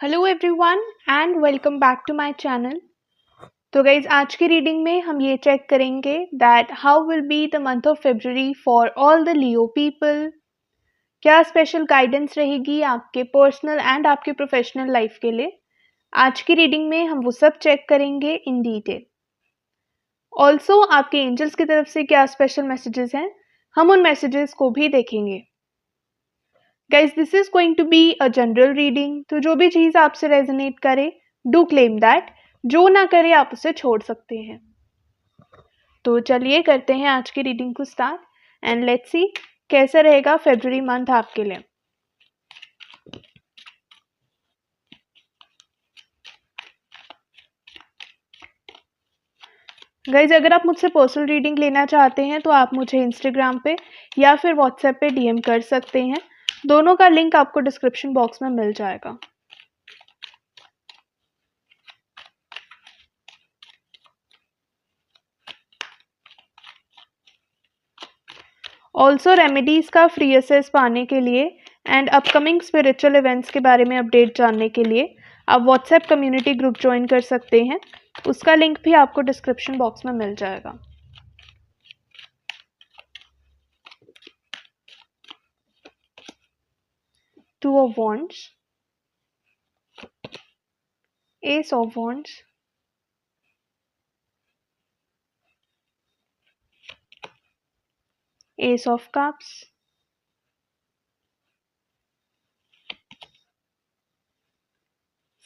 Hello everyone and welcome back to my channel. तो guys आज की रीडिंग में हम ये चेक करेंगे that how will be the month of February for all the Leo people. क्या स्पेशल गाइडेंस रहेगी आपके पर्सनल एंड आपके प्रोफेशनल लाइफ के लिए। आज की रीडिंग में हम वो सब चेक करेंगे इन डिटेल। ऑल्सो आपके एंजल्स की तरफ से क्या स्पेशल मैसेजेस हैं, हम उन मैसेजेस को भी देखेंगे। Guys this is going to be a general reading, तो जो भी चीज़ आपसे रेजोनेट करे डू क्लेम दैट, जो ना करे आप उसे छोड़ सकते हैं। तो चलिए करते हैं आज की रीडिंग को स्टार्ट एंड लेट्स सी कैसा रहेगा फरवरी मंथ आपके लिए। गाइज अगर आप मुझसे पर्सनल रीडिंग लेना चाहते हैं तो आप मुझे इंस्टाग्राम पे या फिर व्हाट्सएप पे डीएम कर सकते हैं। दोनों का लिंक आपको डिस्क्रिप्शन बॉक्स में मिल जाएगा। ऑल्सो रेमेडीज़ का फ्री एक्सेस पाने के लिए एंड अपकमिंग स्पिरिचुअल इवेंट्स के बारे में अपडेट जानने के लिए आप व्हाट्सएप कम्युनिटी ग्रुप ज्वाइन कर सकते हैं। उसका लिंक भी आपको डिस्क्रिप्शन बॉक्स में मिल जाएगा। Two of wands, S of wands, S of cups,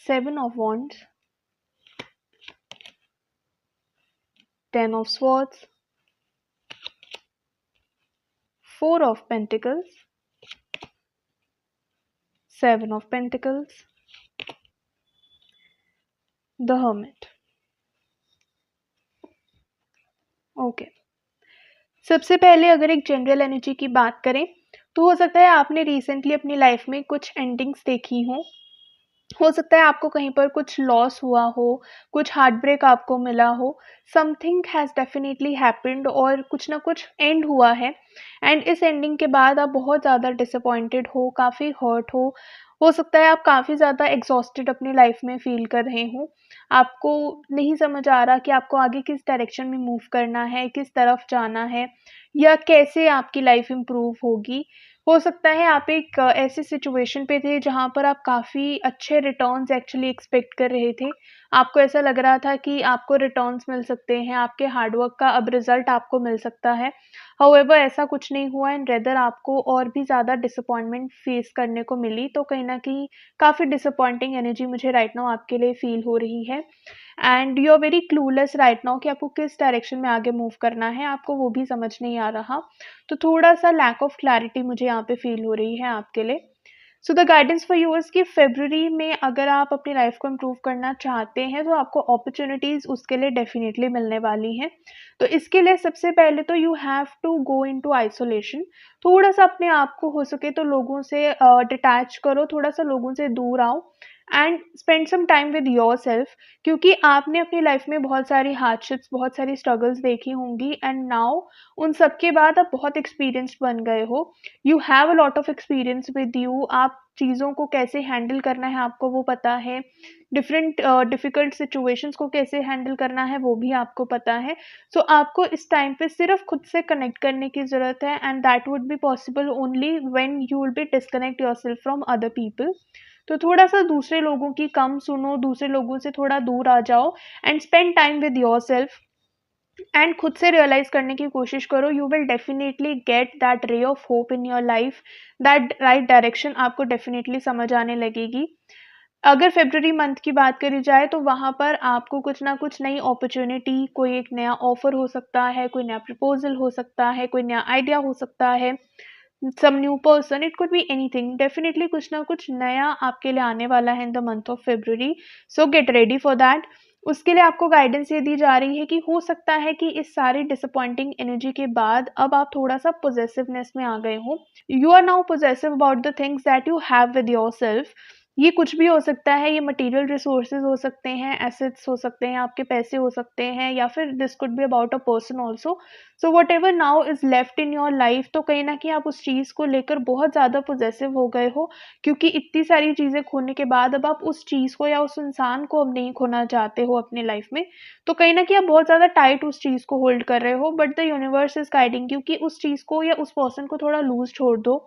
seven of wands, ten of swords, four of pentacles, seven of pentacles, the hermit. Okay, सबसे पहले अगर एक जनरल एनर्जी की बात करें तो हो सकता है आपने रिसेंटली अपनी लाइफ में कुछ एंडिंग्स देखी हो सकता है आपको कहीं पर कुछ लॉस हुआ हो, कुछ हार्ट ब्रेक आपको मिला हो, समथिंग हैज़ डेफिनेटली हैपेंड और कुछ ना कुछ एंड हुआ है एंड इस एंडिंग के बाद आप बहुत ज़्यादा डिसअपॉइंटेड हो, काफ़ी हर्ट हो सकता है आप काफ़ी ज़्यादा एग्जॉस्टेड अपनी लाइफ में फील कर रहे हो। आपको नहीं समझ आ रहा कि आपको आगे किस डायरेक्शन में मूव करना है, किस तरफ जाना है या कैसे आपकी लाइफ इम्प्रूव होगी। हो सकता है आप एक ऐसी सिचुएशन पे थे जहाँ पर आप काफ़ी अच्छे रिटर्न्स एक्चुअली एक्सपेक्ट कर रहे थे। आपको ऐसा लग रहा था कि आपको रिटर्न्स मिल सकते हैं, आपके हार्ड वर्क का अब रिज़ल्ट आपको मिल सकता है। हाउएवर ऐसा कुछ नहीं हुआ एंड रेदर आपको और भी ज़्यादा डिसअपॉइंटमेंट फेस करने को मिली। तो कहीं न कहीं काफ़ी डिसअपॉइंटिंग एनर्जी मुझे राइट नाउ आपके लिए फ़ील हो रही है and you are very clueless right now कि आपको किस डायरेक्शन में आगे मूव करना है, आपको वो भी समझ नहीं आ रहा। तो थोड़ा-सा लैक ऑफ क्लैरिटी मुझे यहाँ पे फ़ील हो रही है आपके लिए। So the guidance for you is कि फ़रवरी में अगर आप अपनी लाइफ़ को इम्प्रूव करना चाहते हैं तो आपको अपॉर्च्युनिटीज़ उसके लिए डेफ़िनेटली मिलने वाली हैं। तो इसके लिए सबसे पहले तो you have to go into isolation. थोड़ा-सा अपने आप को हो सके तो लोगों से डिटैच करो, थोड़ा-सा लोगों से दूर आओ and spend some time with yourself. क्योंकि आपने अपनी लाइफ़ में बहुत सारी हार्डशिप्स, बहुत सारी स्ट्रगल्स देखी होंगी एंड नाउ उन सब के बाद आप बहुत एक्सपीरियंस्ड बन गए हो। You have a lot of experience with you. आप चीज़ों को कैसे हैंडल करना है आपको वो पता है। डिफरेंट डिफ़िकल्ट सिचुएशंस को कैसे हैंडल करना है वो भी आपको पता है। सो आपको इस टाइम पे सिर्फ़ खुद से कनेक्ट करने की ज़रूरत है and that would be possible only when you will be disconnect yourself from other people. तो थोड़ा-सा दूसरे लोगों की कम सुनो, दूसरे लोगों से थोड़ा दूर आ जाओ and spend time with yourself and खुद से रियलाइज करने की कोशिश करो। You will definitely get that ray of hope in your life, that right direction आपको डेफिनेटली समझ आने लगेगी। अगर फरवरी मंथ की बात करी जाए तो वहाँ पर आपको कुछ ना कुछ नई अपॉर्चुनिटी, कोई एक नया ऑफर हो सकता है, कोई नया प्रपोजल हो सकता है, कोई नया आइडिया हो सकता है, some new person, it could be anything. Definitely कुछ ना कुछ नया आपके लिए आने वाला है in the month of February. So get ready for that. उसके लिए आपको गाइडेंस ये दी जा रही है कि हो सकता है कि इस सारी डिसअपॉइंटिंग एनर्जी के बाद अब आप थोड़ा-सा पॉसेसिवनेस में आ गए हो। You are now possessive about the things that you have with yourself. ये कुछ भी हो सकता है, ये मटेरियल रिसोर्सेज़ हो सकते हैं, एसेट्स हो सकते हैं, आपके पैसे हो सकते हैं, या फिर this could be about a person also. So whatever now is left in your life, तो कहीं न कहीं आप उस चीज़ को लेकर बहुत ज़्यादा पॉसेसिव हो गए हो, क्योंकि इतनी सारी चीज़ें खोने के बाद अब आप उस चीज़ को या उस इंसान को अब नहीं खोना चाहते हो अपनी लाइफ में। तो कहीं न कहीं आप बहुत ज़्यादा टाइट उस चीज़ को होल्ड कर रहे हो, but the universe is guiding you कि उस चीज़ को या उस पर्सन को थोड़ा लूज़ छोड़ दो।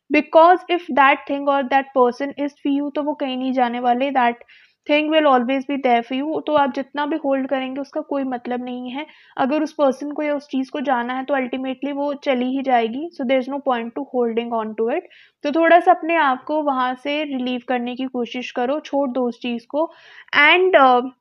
बिकॉज़ इफ दैट थिंग और that person is for you, तो वो कहीं नहीं जाने वाले, that thing will always be there for you. तो आप जितना भी होल्ड करेंगे उसका कोई मतलब नहीं है। अगर उस पर्सन को या उस चीज़ को जाना है तो अल्टीमेटली वो चली ही जाएगी, so there is no point to holding on to it. तो थोड़ा-सा अपने आप को वहाँ से रिलीव करने की कोशिश करो, छोड़ दो उस चीज़ को, एंड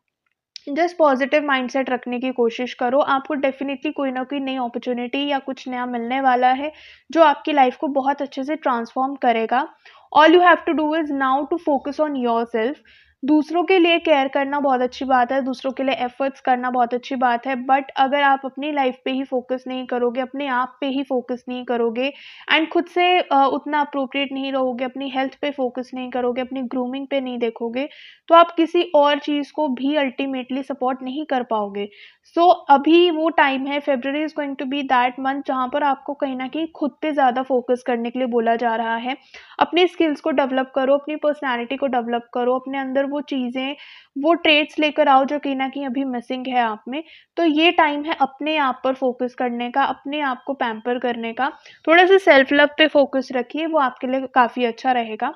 जस्ट पॉजिटिव माइंडसेट रखने की कोशिश करो। आपको डेफ़िनिटली कोई ना कोई नई अपॉर्च्युनिटी या कुछ नया मिलने वाला है, जो आपकी लाइफ़ को बहुत अच्छे से ट्रांसफ़ॉर्म करेगा। All you have to do is now to focus on yourself. दूसरों के लिए केयर करना बहुत अच्छी बात है, दूसरों के लिए एफ़र्ट्स करना बहुत अच्छी बात है, बट अगर आप अपनी लाइफ़ पे ही फ़ोकस नहीं करोगे, अपने आप पे ही फ़ोकस नहीं करोगे, एंड खुद से उतना अप्रोप्रिएट नहीं रहोगे, अपनी हेल्थ पे फ़ोकस नहीं करोगे, अपनी ग्रूमिंग पे नहीं देखोगे, तो आप किसी और चीज़ को भी अल्टीमेटली सपोर्ट नहीं कर पाओगे। सो अभी वो टाइम है, February is going to be that month जहाँ पर आपको कहीं न कहीं खुद पे ज़्यादा फ़ोकस करने के लिए बोला जा रहा है। अपनी स्किल्स को डेवलप करो, अपनी पर्सनैलिटी को डेवलप करो, अपने अंदर वो चीज़ें, वो ट्रेट्स लेकर आओ जो कहीं न कहीं अभी मिसिंग है आप में। तो ये टाइम है अपने आप पर फ़ोकस करने का, अपने आप को पैम्पर करने का। थोड़ा-सा सेल्फ लव पे फ़ोकस रखिए, वो आपके लिए काफ़ी अच्छा रहेगा।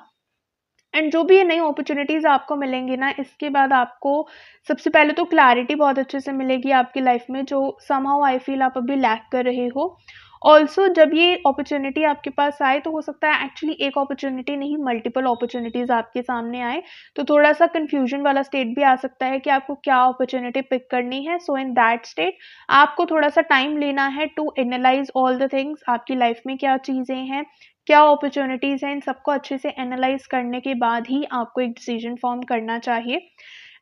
एंड जो भी ये नई अपॉर्च्युनिटीज़ आपको मिलेंगी ना, इसके बाद आपको सबसे पहले तो क्लैरिटी बहुत अच्छे से मिलेगी आपकी लाइफ में, जो समहाउ आई फ़ील आप अभी लैक कर रहे हो। ऑल्सो जब ये अपॉर्च्युनिटी आपके पास आए, तो हो सकता है एक्चुअली एक अपॉर्च्युनिटी नहीं, मल्टीपल अपॉर्च्युनिटीज़ आपके सामने आए, तो थोड़ा-सा कन्फ्यूजन वाला स्टेट भी आ सकता है कि आपको क्या अपॉर्च्युनिटी पिक करनी है। सो इन दैट स्टेट आपको थोड़ा-सा टाइम लेना है to analyse all the things, आपकी लाइफ में क्या चीज़ें हैं, क्या अपॉर्च्युनिटीज़ हैं, इन सबको अच्छे से एनालाइज़ करने के बाद ही आपको एक डिसीजन फॉर्म करना चाहिए।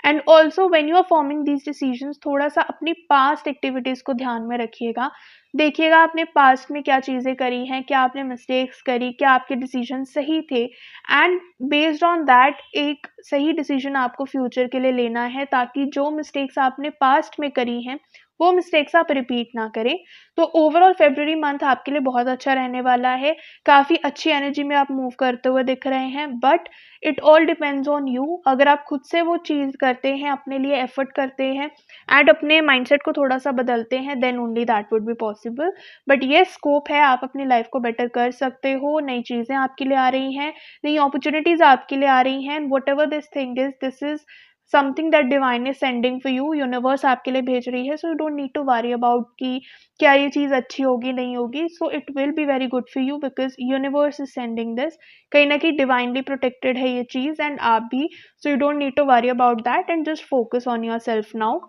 And also when you are forming these decisions, थोड़ा-सा अपनी पास्ट एक्टिविटीज़ को ध्यान में रखिएगा। देखिएगा आपने पास्ट में क्या चीज़ें करी हैं, क्या आपने मिस्टेक्स करी, क्या आपके डिसीजन सही थे, एंड बेस्ड ऑन दैट एक सही डिसीजन आपको फ्यूचर के लिए लेना है, ताकि जो मिस्टेक्स आपने पास्ट में करी हैं, वो मिस्टेक्स आप रिपीट ना करें। तो ओवरऑल फ़रवरी मंथ आपके लिए बहुत अच्छा रहने वाला है। काफ़ी अच्छी एनर्जी में आप मूव करते हुए दिख रहे हैं, but it all depends on you. अगर आप खुद से वो चीज़ करते हैं, अपने लिए एफर्ट करते हैं, एंड अपने माइंडसेट को थोड़ा-सा बदलते हैं, then only that would be possible. But yes, scope है, आप अपनी लाइफ़ को बेटर कर सकते हो, नई चीज़ें आपके लिए आ रही हैं, नई अपॉर्च्युनिटीज़ आपके लिए आ रही हैं, and whatever this thing is, this is something that divine is sending for you, universe आपके लिए भेज रही है, so you don't need to worry about कि क्या ये चीज़ अच्छी होगी, नहीं होगी। So it will be very good for you, because universe is sending this. कहीं न कहीं डिवाइनली प्रोटेक्टेड है ये चीज़, एंड आप भी। So you don't need to worry about that, and just focus on yourself now.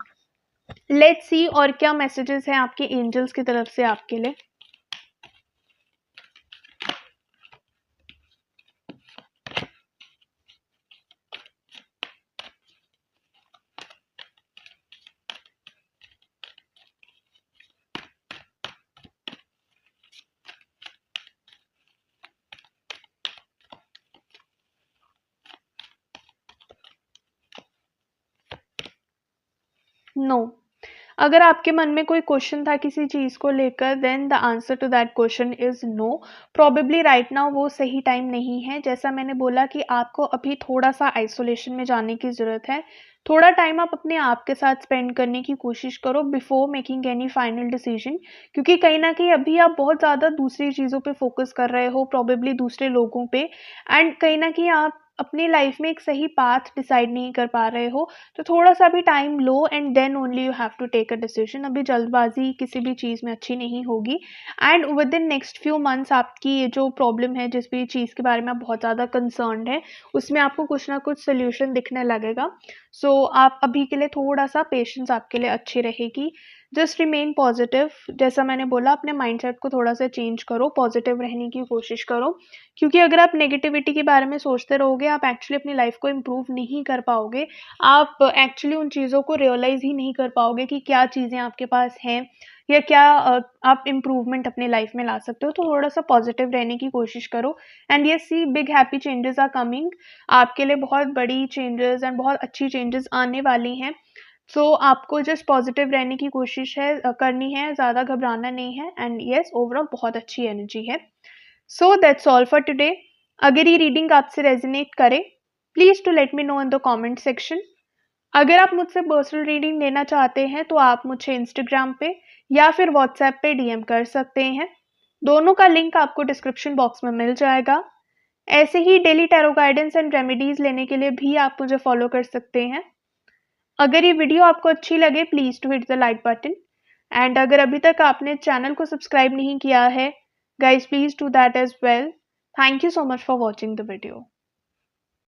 Let's see और क्या messages हैं आपके एंजल्स की तरफ से आपके लिए। नो। अगर आपके मन में कोई क्वेश्चन था किसी चीज़ को लेकर, then the answer to that question is no. Probably right now वो सही टाइम नहीं है। जैसा मैंने बोला कि आपको अभी थोड़ा-सा आइसोलेशन में जाने की ज़रूरत है। थोड़ा टाइम आप अपने आप के साथ स्पेंड करने की कोशिश करो before making any final decision, क्योंकि कहीं न कहीं अभी आप बहुत ज़्यादा दूसरी चीज़ों पे फ़ोकस कर रहे हो, प्रोबेबली दूसरे लोगों पे, एंड कहीं न कहीं आप अपनी लाइफ़ में एक सही पाथ डिसाइड नहीं कर पा रहे हो। तो थोड़ा-सा भी टाइम लो, and then only you have to take a decision. अभी जल्दबाज़ी किसी भी चीज़ में अच्छी नहीं होगी, and within next few months आपकी ये जो प्रॉब्लम है, जिस भी चीज़ के बारे में आप बहुत ज़्यादा कंसर्न्ड हैं, उसमें आपको कुछ ना कुछ सॉल्यूशन दिखने लगेगा। सो आप अभी के लिए थोड़ा-सा पेशेंस आपके लिए अच्छी रहेगी। Just remain positive. जैसा मैंने बोला, अपने माइंडसेट को थोड़ा-सा चेंज करो, पॉज़िटिव रहने की कोशिश करो, क्योंकि अगर आप नेगेटिविटी के बारे में सोचते रहोगे, आप एक्चुअली अपनी लाइफ़ को इम्प्रूव नहीं कर पाओगे। आप एक्चुअली उन चीज़ों को रियलाइज़ ही नहीं कर पाओगे कि क्या चीज़ें आपके पास हैं, या क्या आप इम्प्रूवमेंट अपने लाइफ में ला सकते हो। तो थोड़ा-सा पॉजिटिव रहने की कोशिश करो and yes see big happy changes are coming. आपके लिए बहुत बड़ी चेंजेस एंड बहुत अच्छी चेंजेस आने वाली हैं। सो आपको जस्ट पॉजिटिव रहने की कोशिश है करनी है, ज़्यादा घबराना नहीं है एंड यस ओवरऑल बहुत अच्छी एनर्जी है। So that's all for today. अगर ये रीडिंग आपसे रेजोनेट करे, please to let me know in the comment section. अगर आप मुझसे पर्सनल रीडिंग लेना चाहते हैं तो आप मुझे इंस्टाग्राम पे या फिर व्हाट्सएप पे डीएम कर सकते हैं। दोनों का लिंक आपको डिस्क्रिप्शन बॉक्स में मिल जाएगा। ऐसे ही daily tarot guidance and remedies लेने के लिए भी आप मुझे फॉलो कर सकते हैं। अगर ये वीडियो आपको अच्छी लगे please to hit the like button and अगर अभी तक आपने चैनल को सब्सक्राइब नहीं किया है, guys please do that as well. Thank you so much for watching the video.